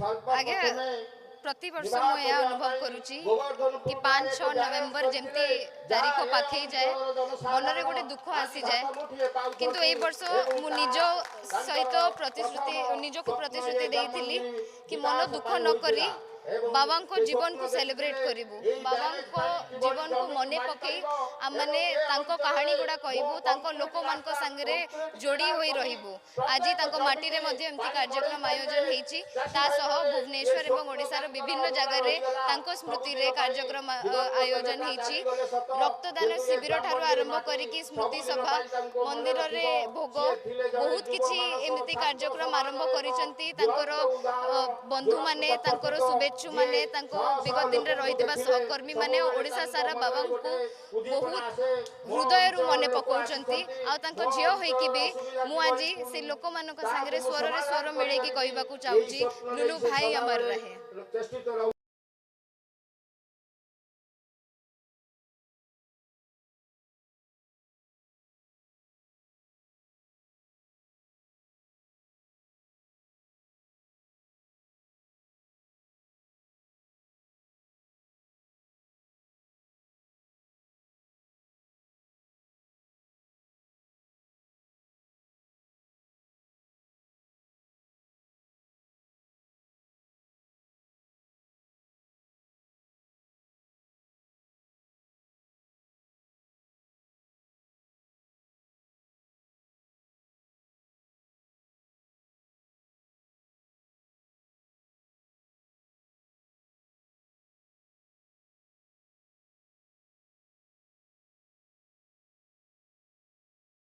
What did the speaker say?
आगे प्रति वर्ष मुझे अनुभव करुच्ची कि 5-6 नवेम्बर जमती तारीख पाखे जाए मनरे गोटे दुख आसी जाए किंतु ए वर्ष मु निज सहित प्रतिश्रुति निजको प्रतिश्रुति देइथिली कि मन दुख न करी बाबा को जीवन को सेलिब्रेट करूँ बाबा को जीवन को मन पकई आम मैंने कहानी गुड़ा कहूँ लोक मान सांगे जोड़ी हो रही आज माटी रे एमती कार्यक्रम आयोजन होती भुवनेश्वर और ओडिशार विभिन्न जगह स्मृति रे कार्यक्रम आयोजन होती रक्तदान शिविर ठार आरंभ करी स्मृति सभा मंदिर रे भोग बहुत किसी एमती कार्यक्रम आरंभ करिसेंती बंधु माने शुभेच्छा माने विगत दिन रही सहकर्मी माने ओडिशा सारा बाबा को बहुत हृदय मन पकाउछंती आ झील होइकी भी मु आज से लोक मान संगे स्वर रे स्वर मिलेकी कहबाकू चाहूची लुलु भाई अमर रहे।